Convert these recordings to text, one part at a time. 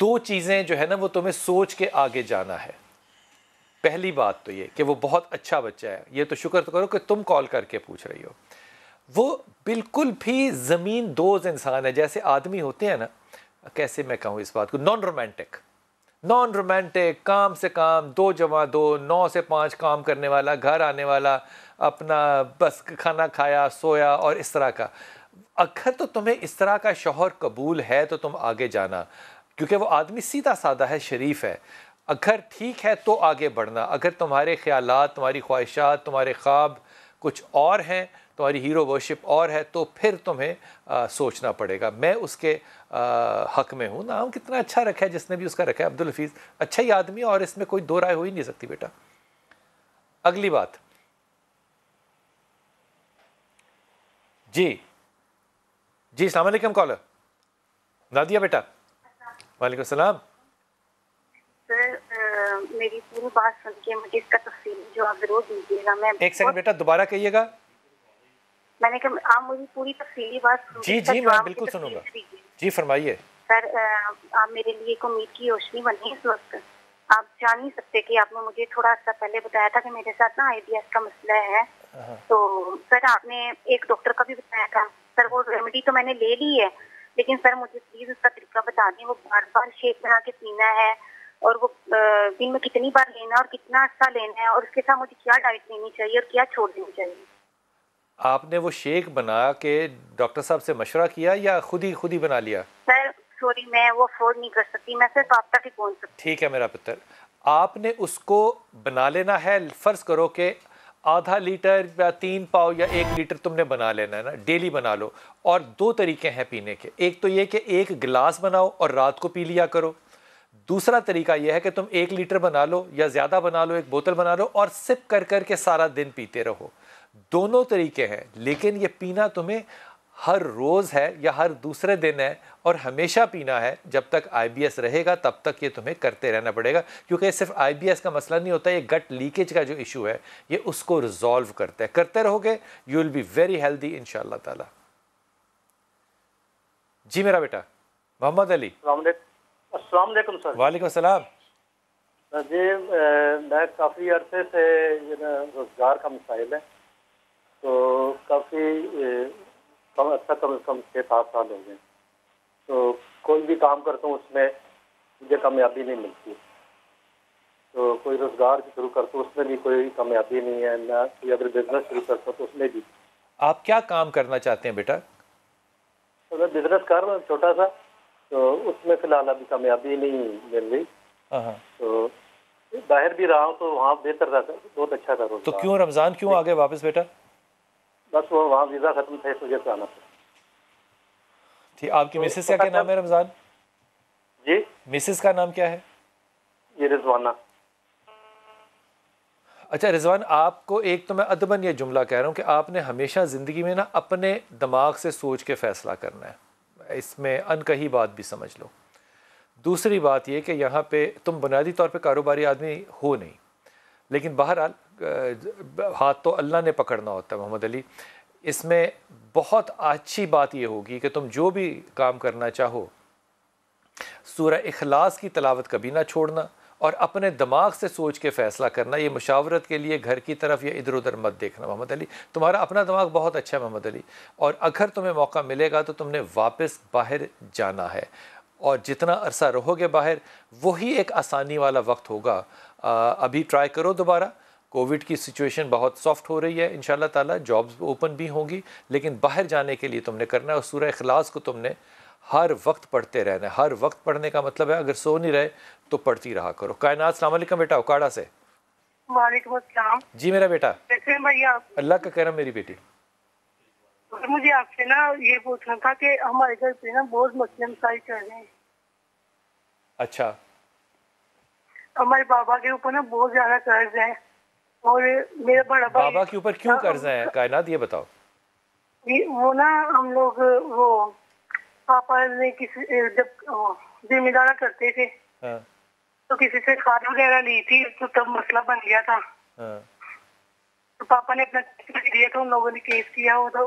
دو چیزیں جو ہے نا وہ تمہیں سوچ کے آگے جانا ہے. پہلی بات تو یہ کہ وہ بہت اچھا بچہ ہے, یہ تو شکر تو کرو کہ تم کال کر کے پوچھ رہی ہو. وہ بالکل بھی زمین دوز انسان ہے, جیسے آدمی ہوتے ہیں نا, کیسے میں کہوں اس بات کو, نان رومانٹک, کام سے کام, 2 جمع 2, 9 سے 5 کام کرنے والا, گھر آنے والا, اپنا بس کھانا کھایا سویا اور اس طرح کا. اگر تو تمہیں اس طرح کا شوہر قبول ہے تو تم آگے جانا, کیونکہ وہ آدمی سیدھا سادہ ہے, شریف ہے. اگر ٹھیک ہے تو آگے بڑھنا. اگر تمہارے خیالات, تمہاری خواہشات, تمہارے خواب کچھ اور ہیں, تمہاری ہیرو ورشپ اور ہے, تو پھر تمہیں سوچنا پڑے گا. میں اس کے حق میں ہوں. نام کتنا اچھا رکھا ہے جس نے بھی اس کا رکھا ہے, عبدالحفیظ, اچھا ہی آدمی ہے, اور اس میں کوئی دو رائے ہو ہی نہیں سکتی بیٹا. اگلی بات. جی السلام علیکم کالر نادیہ بیٹا. وعلیکم السلام. سر میری پوری بات سن کے مجھے اس کا تفصیلی جواب ضرور دیجیے گا. میں ایک سیکنڈ بیٹا, دوبارہ کہیے گا. میں نے کہا آپ مجھے پوری تفصیلی بات سن کے جی میں بالکل سنوں گا. جی فرمائیے. سر آپ میرے لیے ایک امید کی روشنی بنی اس وقت. آپ جان نہیں سکتے کہ آپ نے مجھے تھوڑا سا پہلے بتایا تھا کہ میرے ساتھ نا IBS کا مسئلہ ہے. تو سر آپ نے ایک ڈاکٹر کا بھی بتایا تھا. سر وہ ریمیڈی تو میں نے لے لی ہے, لیکن سر مجھے پلیز اس کا طریقہ بتا دیں. وہ بار بار شیک بنا کے پینا ہے, اور وہ دن میں کتنی بار لینا ہے اور کتنا عرصہ لینا ہے, اور اس کے ساتھ مجھے کیا ڈائٹ لینی چاہیے اور کیا چھوڑ دینی چاہیے. آپ نے وہ شیک بنا کے ڈاکٹر صاحب سے مشورہ کیا یا خود ہی بنا لیا؟ سر سوری, میں وہ افورڈ نہیں کر سکتی, میں صرف آپ تک ہی پہنچ سکتی. ٹھیک ہے میرا پتر, آپ نے اس کو بنا لینا ہے. فرض کرو کہ آدھا لیٹر یا 3 پاؤ یا 1 لیٹر تم نے بنا لینا ہے نا, ڈیلی بنا لو. اور 2 طریقے ہیں پینے کے. ایک تو یہ کہ 1 گلاس بناؤ اور رات کو پی لیا کرو. دوسرا طریقہ یہ ہے کہ تم 1 لیٹر بنا لو یا زیادہ بنا لو, 1 بوتل بنا لو اور سپ کر کے سارا دن پیتے رہو. دونوں طریقے ہیں, لیکن یہ پینا تمہیں ہر روز ہے یا ہر دوسرے دن ہے, اور ہمیشہ پینا ہے. جب تک IBS رہے گا تب تک یہ تمہیں کرتے رہنا پڑے گا, کیونکہ یہ صرف IBS کا مسئلہ نہیں ہوتا, یہ گٹ لیکیج کا جو ایشو ہے یہ اس کو ریزالو کرتا ہے. کرتے رہو گے you will be very healthy انشاءاللہ تعالی. جی میرا بیٹا محمد علی. السلام علیکم سر. وعلیکم السلام. جی میں کافی عرصے سے روزگار کا مسائل ہے, تو کافی کم از کم 6-7 سال ہو گئے. تو کوئی بھی کام کرتا ہوں اس میں مجھے کامیابی نہیں ملتی. تو کوئی روزگار شروع کرتا ہوں اس میں بھی کوئی کامیابی نہیں ہے. نہ کوئی اگر بزنس شروع کرتا ہوں تو اس میں بھی. آپ کیا کام کرنا چاہتے ہیں بیٹا؟ تو میں بزنس کر رہا ہوں چھوٹا سا, تو اس میں فی الحال ابھی کامیابی نہیں مل رہی. تو باہر بھی رہا ہوں تو وہاں بہتر تھا, بہت اچھا تھا روزگار. تو کیوں رمضان کیوں آ گئے واپس بیٹا؟ بس وہ وہاں ویزا ختم تھا, اس وجہ سے آنا پڑا. تھی آپ کی مسز کا کیا نام ہے رمضان؟ جی مسز کا نام کیا ہے؟ یہ رضوانہ. اچھا رضوان, آپ کو ایک تو میں ادباً یہ جملہ کہہ رہا ہوں کہ آپ نے ہمیشہ زندگی میں نا اپنے دماغ سے سوچ کے فیصلہ کرنا ہے. اس میں انکہی بات بھی سمجھ لو. دوسری بات یہ کہ یہاں پہ تم بنیادی طور پہ کاروباری آدمی ہو نہیں, لیکن بہرحال ہاتھ تو اللہ نے پکڑنا ہوتا ہے محمد علی. اس میں بہت اچھی بات یہ ہوگی کہ تم جو بھی کام کرنا چاہو سورہ اخلاص کی تلاوت کبھی نہ چھوڑنا, اور اپنے دماغ سے سوچ کے فیصلہ کرنا. یہ مشاورت کے لیے گھر کی طرف یا ادھر ادھر مت دیکھنا محمد علی. تمہارا اپنا دماغ بہت اچھا ہے محمد علی, اور اگر تمہیں موقع ملے گا تو تم نے واپس باہر جانا ہے, اور جتنا عرصہ رہو گے باہر وہی ایک آسانی والا وقت ہوگا. ابھی ٹرائی کرو دوبارہ. کووڈ کی سچویشن بہت سافٹ ہو رہی ہے انشاءاللہ تعالی, جابز اوپن بھی ہوں گی, لیکن باہر جانے کے لیے تم نے کرنا ہے. اور سورہ اخلاص کو تم نے ہر وقت پڑھتے رہنا ہے. ہر وقت پڑھنے کا مطلب ہے اگر سو نہیں رہے تو پڑھتی رہا کرو. کائنات السلام علیکم بیٹا, اوکاڑا سے. وعلیکم السلام. جی میرا بیٹا. کیسے ہیں بھائی آپ؟ اللہ کا کرم میری بیٹی. مجھے آپ سے نا یہ پوچھنا تھا کہ ہمارے گھر پہ نا بہت مسئلے مسائل چل رہے ہیں. اچھا. ہمارے بابا کے اوپر نا بہت زیادہ قرض ہے, اور میرا بڑا بھائی. بابا کے اوپر کیوں قرض ہے کائنات, یہ بتاؤ. وہ نا ہم لوگ وہ پاپا نے کسی جب ذمہ دارا کرتے تھے تو کسی سے کھاد وغیرہ لی تھی, تو تب مسئلہ بن گیا تھا. تو پاپا نے اپنا دیا تھا, ان لوگوں نے کیس کیا, وہ تو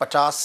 50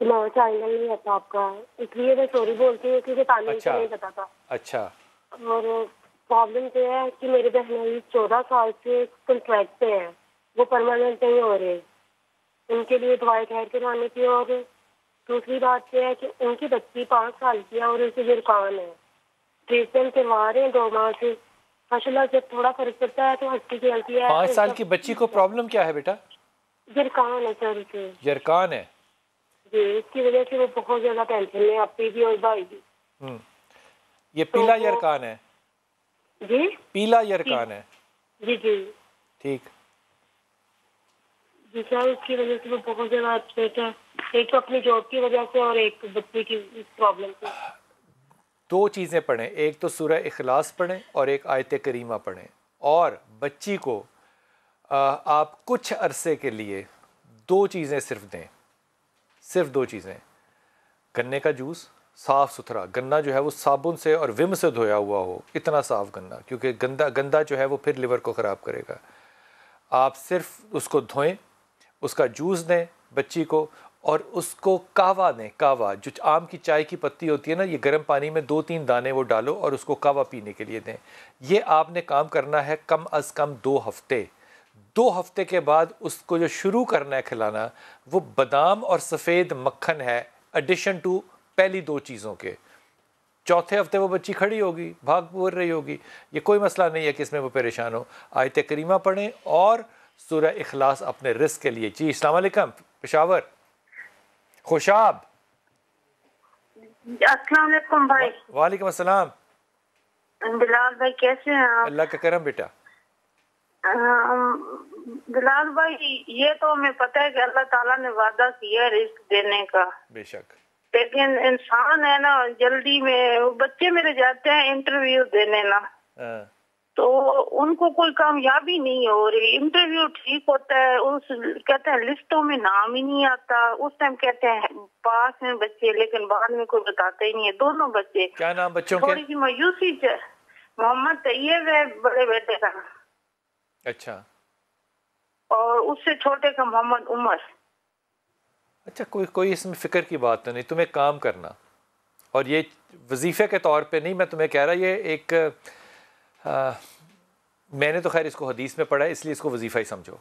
نو چائلڈ نہیں آتا آپ کا، اس لیے میں سوری بولتی ہوں کیونکہ تعلیم اچھا کا نہیں پتا تھا. اچھا اور پرابلم یہ ہے کہ میرے بہن 14 سال سے کنٹریکٹ پہ ہے، وہ پرماننٹ نہیں ہو رہے، ان کے لیے دوائی ٹھہر کروانے کی. اور دوسری بات یہ ہے کہ ان کی بچی 5 سال کی ہے اور ان سے جرکان ہے، ٹریٹمنٹ کروا رہے ہیں 2 ماہ سے. ماشاء اللہ جب تھوڑا فرق پڑتا ہے تو ہستی کھیلتی ہے. 5 سال کی بچی کو پرابلم کیا ہے بیٹا؟ جرکان ہے سر اسے. یرکان ہے؟ جی، اس کی وجہ سے وہ بہت زیادہ ٹینشن میں، اپنی بھی اور بھائی بھی. یہ پیلا یرکان ہے؟ جی پیلا یرکان ہے؟ جی جی ٹھیک. جی سر، اس کی وجہ سے وہ بہت زیادہ اپسیٹ ہے، ایک تو اپنی جاب کی وجہ سے اور ایک بچے کی پرابلم سے. 2 چیزیں پڑھیں، ایک تو سورہ اخلاص پڑھیں اور ایک آیت کریمہ پڑھیں. اور بچی کو آپ کچھ عرصے کے لیے 2 چیزیں صرف دیں، صرف 2 چیزیں. گنے کا جوس، صاف ستھرا گنا جو ہے وہ صابن سے اور وم سے دھویا ہوا ہو، اتنا صاف گنا، کیونکہ گندا جو ہے وہ پھر لیور کو خراب کرے گا. آپ صرف اس کو دھوئیں، اس کا جوس دیں بچی کو، اور اس کو کہوہ دیں. کہوہ جو آم کی چائے کی پتی ہوتی ہے نا، یہ گرم پانی میں 2-3 دانے وہ ڈالو اور اس کو کہوہ پینے کے لیے دیں. یہ آپ نے کام کرنا ہے کم از کم 2 ہفتے. 2 ہفتے کے بعد اس کو جو شروع کرنا ہے کھلانا، وہ بادام اور سفید مکھن ہے، ایڈیشن ٹو پہلی 2 چیزوں کے. 4تھے ہفتے وہ بچی کھڑی ہوگی، بھاگ بول رہی ہوگی. یہ کوئی مسئلہ نہیں ہے کہ اس میں وہ پریشان ہو. آیت کریمہ پڑھیں اور سورہ اخلاص اپنے رزق کے لیے. جی السلام علیکم پشاور. خوشاب. السلام علیکم بھائی. وعلیکم السلام. بلال بھائی کیسے ہیں آپ؟ اللہ کا کرم بیٹا. بلال بھائی یہ تو ہمیں پتہ ہے کہ اللہ تعالیٰ نے وعدہ کیا ہے رزق دینے کا، بے شک، لیکن انسان ہے نا جلدی میں. بچے میرے جاتے ہیں انٹرویو دینے نا، تو ان کو کوئی کامیابی نہیں ہو رہی. انٹرویو ٹھیک ہوتا ہے، کہتے ہیں لسٹوں میں نام ہی نہیں آتا. اس ٹائم کہتے ہیں پاس ہیں بچے، لیکن بعد میں کوئی بتاتا ہی نہیں ہے. دونوں بچے. کیا نام بچوں کے؟ تھوڑی سی مایوسی ہے. محمد طیب ہے بڑے بیٹے کا. اچھا. اور اس سے چھوٹے کا محمد عمر. اچھا، کوئی اس میں فکر کی بات تو نہیں. تمہیں کام کرنا، اور یہ وظیفے کے طور پہ نہیں، میں تمہیں کہہ رہا یہ ایک میں نے تو خیر اس کو حدیث میں پڑھا ہے، اس لیے اس کو وظیفہ ہی سمجھو.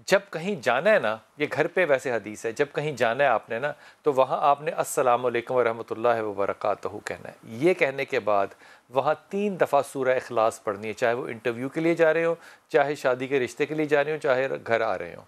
جب کہیں جانا ہے نا، یہ گھر پہ ویسے حدیث ہے، جب کہیں جانا ہے آپ نے نا، تو وہاں آپ نے السلام علیکم ورحمۃ اللہ وبرکاتہ کہنا ہے. یہ کہنے کے بعد وہاں 3 دفعہ سورہ اخلاص پڑھنی ہے، چاہے وہ انٹرویو کے لیے جا رہے ہو، چاہے شادی کے رشتے کے لیے جا رہے ہو، چاہے گھر آ رہے ہوں.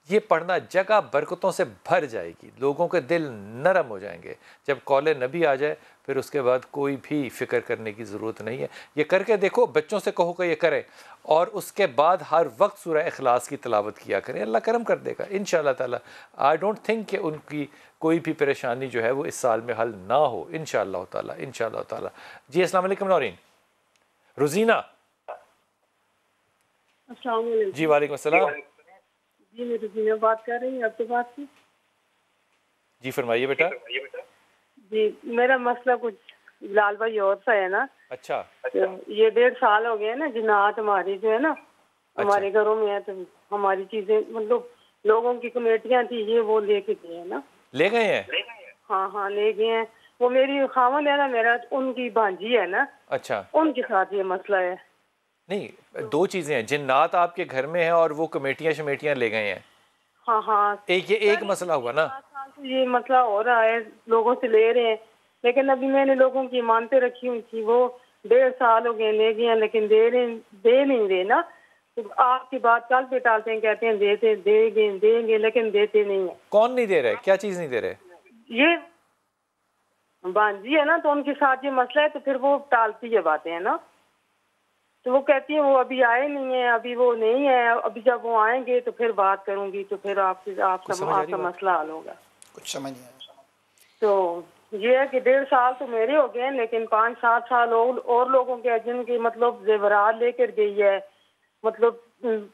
یہ پڑھنا جگہ برکتوں سے بھر جائے گی، لوگوں کے دل نرم ہو جائیں گے. جب قول نبی آ جائے پھر اس کے بعد کوئی بھی فکر کرنے کی ضرورت نہیں ہے. یہ کر کے دیکھو، بچوں سے کہو کہ یہ کریں، اور اس کے بعد ہر وقت سورہ اخلاص کی تلاوت کیا کریں. اللہ کرم کر دے گا انشاءاللہ تعالی. آئی ڈونٹ تھنک کہ ان کی کوئی بھی پریشانی جو ہے وہ اس سال میں حل نہ ہو انشاءاللہ تعالی، انشاءاللہ تعالی. جی السلام علیکم نورین. روزینہ. السلام علیکم. جی وعلیکم السلام. جی میں روزینہ بات کر رہی ہوں آپ سے بات کی. جی فرمائیے بیٹا. جی میرا مسئلہ کچھ بلال بھائی اور سا ہے نا. اچھا. یہ 1.5 سال ہو گئے نا، جنات ہماری جو ہے نا ہمارے گھروں میں ہے، تو ہماری چیزیں مطلب لوگوں کی کمیٹیاں تھی یہ وہ لے کے گئے ہیں نا. لے گئے ہیں؟ ہاں لے گئے ہیں. وہ میری خاوند ہے نا، میرا ان کی بھانجی ہے نا. اچھا. ان کے ساتھ یہ مسئلہ ہے. نہیں، 2 چیزیں ہیں، جنات آپ کے گھر میں ہیں اور وہ کمیٹیاں لے گئے ہیں. ہاں ایک مسئلہ ہوا نا. یہ مسئلہ ہو رہا ہے، لوگوں سے لے رہے ہیں، لیکن ابھی میں نے لوگوں کی امانتیں رکھی ہوئی تھی، وہ 1.5 سال ہو گئے لے گئے ہیں، لیکن دے نہیں رہے نا. تو آپ کی بات کل پہ ٹالتے ہیں، کہتے ہیں دیں گے لیکن دیتے نہیں ہیں. کون نہیں دے رہے؟ کیا چیز نہیں دے رہے؟ یہ بانجی ہے نا، تو ان کے ساتھ یہ مسئلہ ہے، تو پھر وہ ٹالتی ہے باتیں ہے نا. تو وہ کہتی ہیں وہ ابھی آئے نہیں ہیں، ابھی وہ نہیں ہے، ابھی جب وہ آئیں گے تو پھر بات کروں گی، تو پھر آپ کا مسئلہ حل ہوگا. کچھ سمجھ نہیں آیا. تو یہ ہے کہ 1.5 سال تو میرے ہو گئے ہیں، لیکن 5-7 سال اور لوگوں کے جن کی مطلب زیورات لے کر گئی ہے، مطلب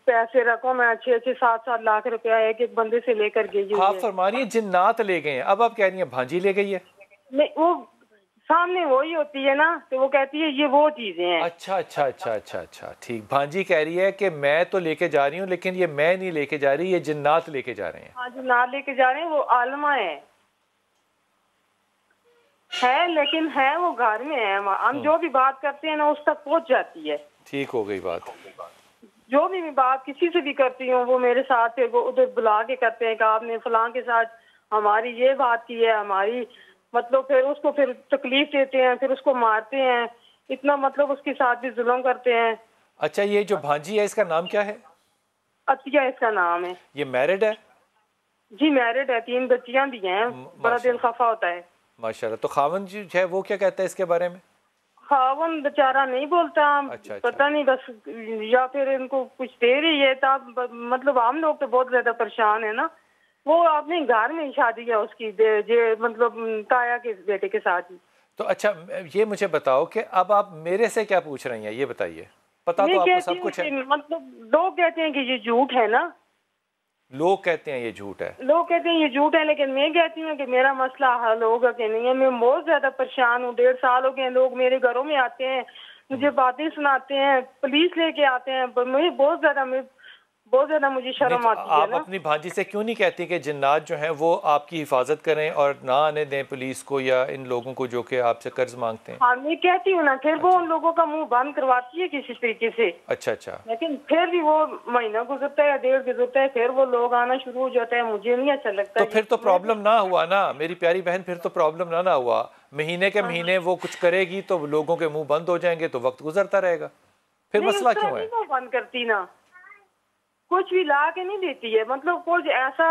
پیسے رقم ہے 6-7 لاکھ روپیہ ایک بندے سے لے کر گئی ہے. آپ فرما رہی ہیں جنات لے گئے ہیں، اب آپ کہہ رہی ہیں بھانجی لے گئی ہے. نہیں، وہ سامنے وہی ہوتی ہے نا، تو وہ کہتی ہے یہ وہ چیزیں ہیں. اچھا ٹھیک. بھانجی کہہ رہی ہے کہ میں تو لے کے جا رہی ہوں، لیکن یہ میں نہیں لے کے جا رہی، یہ جنات لے کے جا رہے ہیں. ہاں جنات لے کے جا رہے ہیں، وہ عالمہ ہیں. ہے لیکن ہے وہ گھر میں ہے، ہم جو بھی بات کرتے ہیں نا اس تک پہنچ جاتی ہے. ٹھیک ہو گئی بات. جو بھی میں بات کسی سے بھی کرتی ہوں وہ میرے ساتھ وہ ادھر بلا کے کرتے ہیں کہ آپ نے فلاں کے ساتھ ہماری یہ بات کی ہے، ہماری مطلب پھر اس کو پھر تکلیف دیتے ہیں، پھر اس کو مارتے ہیں، اتنا مطلب اس کے ساتھ بھی ظلم کرتے ہیں. اچھا یہ جو بھانجی ہے اس کا نام کیا ہے؟ عطیہ اس کا نام ہے. یہ میرڈ ہے؟ جی میرڈ ہے، 3 بچیاں بھی ہیں. بڑا دل خفا ہوتا ہے. ماشاءاللہ. تو خاوند جو ہے وہ کیا کہتا ہے اس کے بارے میں؟ خاوند بیچارہ نہیں بولتا. اچھا. پتہ نہیں بس یا پھر ان کو کچھ دے رہی ہے تب مطلب ہم لوگ تو بہت زیادہ پریشان ہیں نا. وہ اپنے گھر میں ہی شادی ہے اس کی مطلب تایا کے بیٹے کے ساتھ ہی. تو اچھا یہ مجھے بتاؤ کہ اب آپ میرے سے کیا پوچھ رہی ہیں یہ بتائیے. پتا تو آپ کو سب کچھ ہے. مطلب لوگ کہتے ہیں کہ یہ جھوٹ ہے نا. لوگ کہتے ہیں یہ جھوٹ ہے. لوگ کہتے ہیں یہ جھوٹ ہے، لیکن میں کہتی ہوں کہ میرا مسئلہ حل ہوگا کہ نہیں ہے. میں بہت زیادہ پریشان ہوں. 1.5 سال ہو گئے لوگ میرے گھروں میں آتے ہیں، مجھے باتیں سناتے ہیں، پولیس لے کے آتے ہیں. مجھے بہت زیادہ مجھے شرم آتی ہے. آپ اپنی بھانجی سے کیوں نہیں کہتی کہ جنات جو ہیں وہ آپ کی حفاظت کریں اور نہ آنے دیں پولیس کو یا ان لوگوں کو جو کہ آپ سے قرض مانگتے ہیں؟ ہاں میں کہتی ہوں نا، پھر وہ ان لوگوں کا منہ بند کرواتی ہے کسی طریقے سے. اچھا. لیکن پھر بھی وہ مہینہ گزرتا ہے، 1.5 گزرتا ہے، پھر وہ لوگ آنا شروع ہو جاتا ہے. مجھے نہیں اچھا لگتا. تو پھر تو پرابلم نہ ہوا نا میری پیاری بہن. پھر تو پرابلم نہ ہوا. مہینے کے مہینے وہ کچھ کرے گی تو لوگوں کے منہ بند ہو جائیں گے تو وقت گزرتا رہے گا. پھر مسئلہ کیوں ہے؟ وہ بند کرتی نا، کچھ بھی لا کے نہیں دیتی ہے. مطلب کچھ ایسا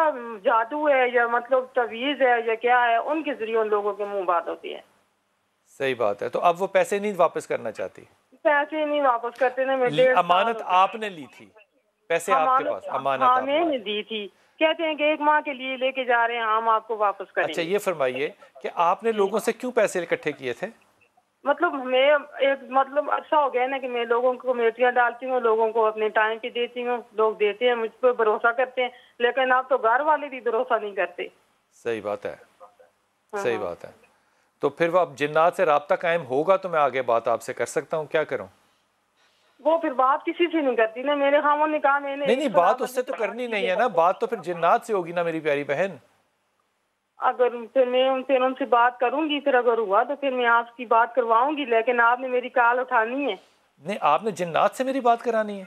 جادو ہے یا مطلب تعویذ ہے یا کیا ہے، ان کے ذریعے ان لوگوں کے منہ بات ہوتی ہے. صحیح بات ہے. تو اب وہ پیسے نہیں واپس کرنا چاہتی؟ پیسے نہیں واپس کرتے نا. امانت آپ نے لی تھی، پیسے آپ کے پاس امانت میں نے دی تھی. کہتے ہیں کہ 1 ماہ کے لیے لے کے جا رہے ہیں، ہم آپ کو واپس کریں گے. اچھا یہ فرمائیے کہ آپ نے لوگوں سے کیوں پیسے اکٹھے کیے تھے؟ مطلب میں ایک مطلب اچھا ہو گیا نا کہ میں لوگوں کو کمیٹیاں ڈالتی ہوں، لوگوں کو اپنے ٹائم پہ دیتی ہوں، لوگ دیتے ہیں، مجھ پہ بھروسہ کرتے ہیں. لیکن اب تو گھر والے بھی بھروسہ نہیں کرتے. صحیح بات ہے. صحیح بات ہے. تو پھر وہ اب جنات سے رابطہ قائم ہوگا تو میں آگے بات آپ سے کر سکتا ہوں. کیا کروں؟ وہ پھر بات کسی سے نہیں کرتی نا. میرے خاوند نے کہا میں نے نہیں بات اس سے تو کرنی نہیں ہے نا. بات تو پھر جنات سے ہوگی نا میری پیاری بہن. اگر پھر میں ان سے بات کروں گی، پھر اگر ہوا تو پھر میں آپ کی بات کرواؤں گی. لیکن آپ نے میری کال اٹھانی ہے. نہیں آپ نے جنات سے میری بات کرانی ہے؟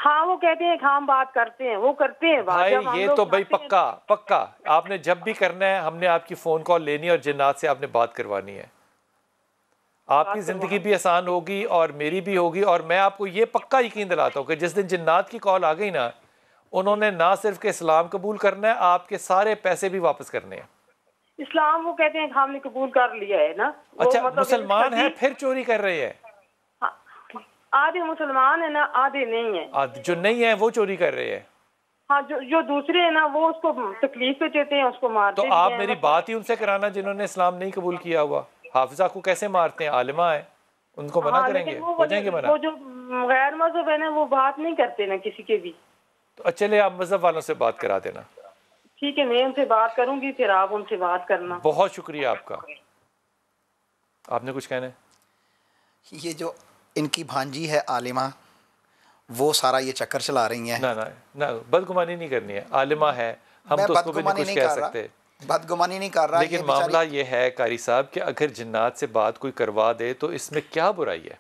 ہاں وہ کہتے ہیں کہ ہم بات کرتے ہیں، وہ کرتے ہیں بات. بھائی یہ تو بھائی پکا آپ نے جب بھی کرنا ہے ہم نے آپ کی فون کال لینی ہے اور جنات سے آپ نے بات کروانی ہے. آپ کی زندگی بھی آسان ہوگی اور میری بھی ہوگی. اور میں آپ کو یہ پکا یقین دلاتا ہوں کہ جس دن جنات کی کال آ گئی نا، انہوں نے نہ صرف کہ اسلام قبول کرنا ہے، آپ کے سارے پیسے بھی واپس کرنے ہیں. اسلام وہ کہتے ہیں کہ ہم نے قبول کر لیا ہے نا. اچھا مسلمان ہیں پھر چوری کر رہے ہیں؟ آدھے مسلمان ہیں نا، آدھے نہیں ہیں. جو نہیں ہیں وہ چوری کر رہے ہیں. ہاں جو دوسرے ہیں نا وہ اس کو تکلیف دیتے ہیں، اس کو مارتے ہیں. تو آپ میری بات ہی ان سے کرانا جنہوں نے اسلام نہیں قبول کیا ہوا. حافظہ کو کیسے مارتے ہیں؟ عالمہ ہے، ان کو منع کریں گے، ہو جائیں گے منع. وہ جو غیر مذہب ہے نا وہ بات نہیں کرتے نا کسی کے بھی. تو چلے آپ مذہب والوں سے بات کرا دینا. ٹھیک ہے میں ان سے بات کروں گی، پھر آپ ان سے بات کرنا. بہت شکریہ آپ کا. آپ نے کچھ کہنا ہے؟ یہ جو ان کی بھانجی ہے عالمہ، وہ سارا یہ چکر چلا رہی ہیں. نہ بدگمانی نہیں کرنی ہے. عالمہ ہے، ہم تو اس کو بھی نہیں کچھ کہہ سکتے. بدگمانی نہیں کر رہا. لیکن معاملہ یہ ہے قاری صاحب کہ اگر جنات سے بات کوئی کروا دے تو اس میں کیا برائی ہے؟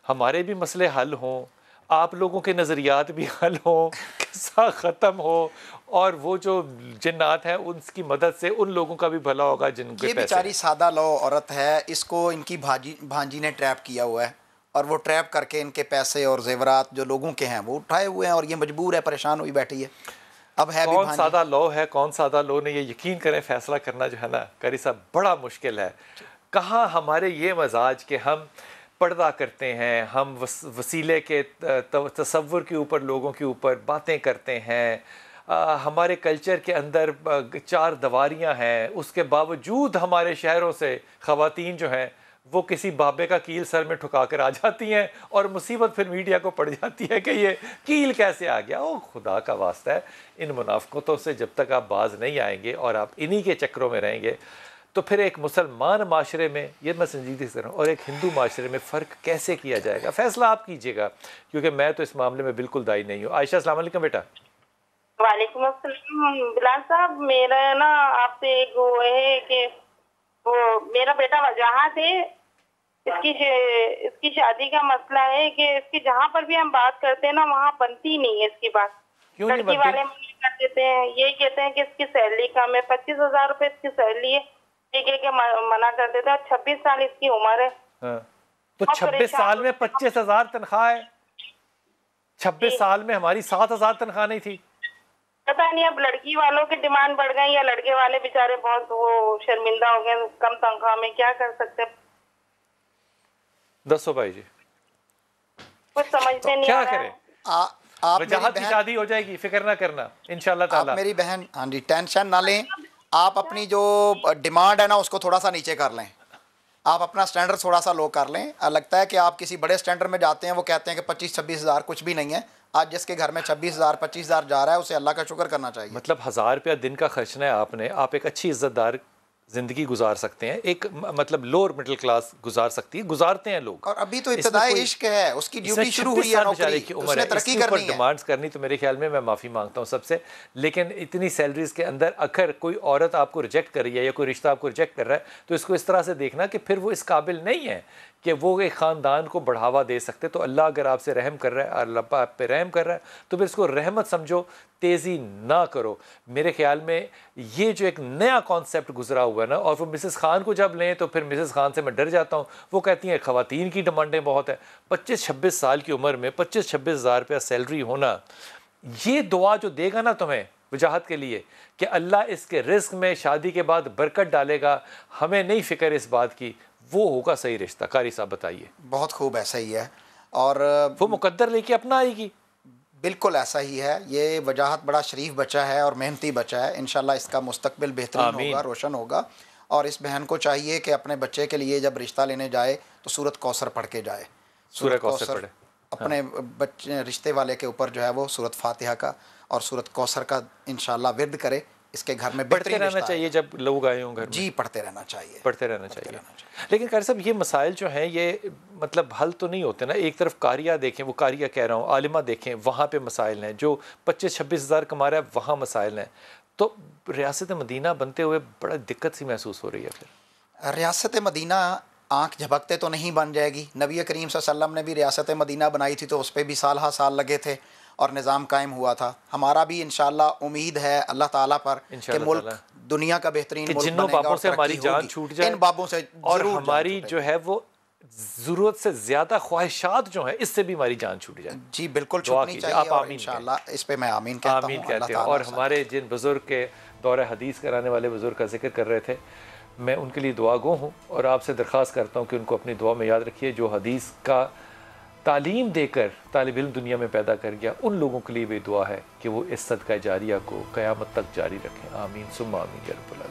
ہمارے بھی مسئلے حل ہوں، آپ لوگوں کے نظریات بھی حل ہوں، قصہ ختم ہو، اور وہ جو جنات ہیں ان کی مدد سے ان لوگوں کا بھی بھلا ہوگا جن کے پیسے. یہ بیچاری سادہ لو عورت ہے، اس کو ان کی بھانجی نے ٹریپ کیا ہوا ہے، اور وہ ٹریپ کر کے ان کے پیسے اور زیورات جو لوگوں کے ہیں وہ اٹھائے ہوئے ہیں، اور یہ مجبور ہے، پریشان ہوئی بیٹھی ہے. اب ہے کون سادہ لو ہے، کون سادہ لو نے، یہ یقین کریں فیصلہ کرنا جو ہے نا قاری صاحب بڑا مشکل ہے. کہاں ہمارے یہ مزاج کہ ہم پردہ کرتے ہیں، ہم وسیلے کے تصور کے اوپر لوگوں کے اوپر باتیں کرتے ہیں. ہمارے کلچر کے اندر 4 دیواریاں ہیں، اس کے باوجود ہمارے شہروں سے خواتین جو ہیں وہ کسی بابے کا کیل سر میں ٹھکا کر آ جاتی ہیں، اور مصیبت پھر میڈیا کو پڑ جاتی ہے کہ یہ کیل کیسے آ گیا. او خدا کا واسطہ ہے، ان منافقتوں سے جب تک آپ باز نہیں آئیں گے اور آپ انہی کے چکروں میں رہیں گے تو پھر ایک مسلمان معاشرے میں، یہ میں سنجیدگی سے رہا ہوں، اور ایک ہندو معاشرے میں فرق کیسے کیا جائے گا؟ فیصلہ آپ کیجئے گا، کیونکہ میں تو اس معاملے میں بالکل دائی نہیں ہوں. عائشہ السلام علیکم بیٹا. وعلیکم السلام. بلال صاحب میرا نا آپ سے ایک وہ ہے کہ وہ میرا بیٹا وجاہت ہے، اس کی شادی کا مسئلہ ہے کہ اس کی جہاں پر بھی ہم بات کرتے ہیں نا وہاں بنتی نہیں ہے اس کی بات. کیوں نہیں لڑکی بنتی؟ والے منع کر دیتے ہیں، یہی کہتے ہیں کہ اس کی سیلری کم ہے، 25,000 روپے اس کی سیلری ہے، یہ کہہ کے منع کر دیتے ہیں. اور 26 سال اس کی عمر ہے. تو 26 سال میں 25,000 تنخواہ ہے. 26 سال میں ہماری 7,000 تنخواہ نہیں تھی. پتا نہیں اب لڑکی والوں کی ڈیمانڈ بڑھ گئی یا لڑکے والے بیچارے بہت وہ شرمندہ ہو گئے کم تنخواہ میں. کیا کر سکتے؟ دسو بھائی جی کچھ سمجھتے نہیں کیا آ رہا کریں. ہے. آپ وجاہت کی شادی ہو جائے گی، فکر نہ کرنا انشاءاللہ تعالی. آپ میری بہن، ہاں جی ٹینشن نہ لیں. آپ اپنی جو ڈیمانڈ ہے نا اس کو تھوڑا سا نیچے کر لیں. آپ اپنا سٹینڈرڈ تھوڑا سا لو کر لیں. لگتا ہے کہ آپ کسی بڑے سٹینڈرڈ میں جاتے ہیں، وہ کہتے ہیں کہ 25-26 ہزار کچھ بھی نہیں ہے. آج جس کے گھر میں 26,000 25,000 جا رہا ہے اسے اللہ کا شکر کرنا چاہیے. مطلب 1,000 روپیہ دن کا خرچنا ہے آپ نے، آپ ایک اچھی عزت دار زندگی گزار سکتے ہیں. ایک مطلب لوور مڈل کلاس گزار سکتی ہے، گزارتے ہیں لوگ. اور ابھی تو ابتدائی عشق ہے، اس کی ڈیوٹی شروع ہوئی ہے، نوکری اس نے ترقی کرنی ہے. ڈیمانڈز کرنی تو میرے خیال میں معافی مانگتا ہوں سب سے، لیکن اتنی سیلریز کے اندر اگر کوئی عورت آپ کو ریجیکٹ کر رہی ہے یا کوئی رشتہ آپ کو ریجیکٹ کر رہا ہے تو اس کو اس طرح سے دیکھنا کہ پھر وہ اس قابل نہیں ہے کہ وہ ایک خاندان کو بڑھاوا دے سکتے. تو اللہ اگر آپ سے رحم کر رہا ہے، اللہ آپ پہ رحم کر رہا ہے تو پھر اس کو رحمت سمجھو، تیزی نہ کرو. میرے خیال میں یہ جو ایک نیا کانسیپٹ گزرا ہوا ہے نا، اور وہ مسز خان کو جب لیں تو پھر مسز خان سے میں ڈر جاتا ہوں. وہ کہتی ہیں خواتین کی ڈیمانڈیں بہت ہیں. 25-26 سال کی عمر میں 25-26 ہزار روپیہ سیلری ہونا، یہ دعا جو دے گا نا تمہیں وجاہت کے لیے کہ اللہ اس کے رزق میں شادی کے بعد برکت ڈالے گا، ہمیں نہیں فکر اس بات کی، وہ ہوگا صحیح رشتہ. قاری صاحب بتائیے. بہت خوب، ایسا ہی ہے. اور وہ مقدر لے کے اپنا آئے گی. بالکل ایسا ہی ہے. یہ وجاہت بڑا شریف بچہ ہے اور محنتی بچہ ہے. انشاءاللہ اس کا مستقبل بہترین ہوگا، روشن ہوگا. اور اس بہن کو چاہیے کہ اپنے بچے کے لیے جب رشتہ لینے جائے تو سورۃ کوثر پڑھ کے جائے. سورہ کوثر پڑھے اپنے بچے رشتے والے کے اوپر جو ہے وہ سورۃ فاتحہ کا اور سورۃ کوثر کا انشاءاللہ ورد کرے. اس کے گھر میں پڑھتے رہنا چاہیے جب لوگ آئے ہوں گھر میں. جی پڑھتے رہنا چاہیے، پڑھتے رہنا چاہیے. لیکن قاری صاحب یہ مسائل جو ہیں یہ مطلب حل تو نہیں ہوتے نا. ایک طرف قاریہ دیکھیں، وہ قاریہ کہہ رہا ہوں، عالمہ دیکھیں، وہاں پہ مسائل ہیں. جو 25-26 ہزار کما رہا ہے وہاں مسائل ہیں. تو ریاست مدینہ بنتے ہوئے بڑا دقت سی محسوس ہو رہی ہے. پھر ریاست مدینہ آنکھ جھپکتے تو نہیں بن جائے گی. نبی کریم صلی اللہ علیہ وسلم نے بھی ریاست مدینہ بنائی تھی تو اس پہ بھی سال ہا سال لگے تھے اور نظام قائم ہوا تھا. ہمارا بھی انشاءاللہ امید ہے اللہ تعالیٰ پر کہ ملک دنیا کا بہترین ملک جنوں بنے گا بابوں اور سے ہماری ترقی جان ہوگی. چھوٹ جائے، ان بابوں سے اور ضرور ہماری جو ہے وہ ضرورت سے زیادہ خواہشات جو ہیں اس سے بھی ہماری جان چھوٹ جائے. جی بالکل چھوٹنی چاہیے. اور انشاءاللہ اس پہ میں آمین کہتا ہوں. آمین کہتے ہیں. اور ہمارے جن بزرگ کے دور حدیث کرانے والے بزرگ کا ذکر کر رہے تھے، میں ان کے لیے دعا گو ہوں اور آپ سے درخواست کرتا ہوں کہ ان کو اپنی دعا میں یاد رکھیے. جو حدیث کا تعلیم دے کر طالب علم دنیا میں پیدا کر گیا، ان لوگوں کے لیے بھی دعا ہے کہ وہ اس صدقہ جاریہ کو قیامت تک جاری رکھیں. آمین ثم آمین یا رب العالمین.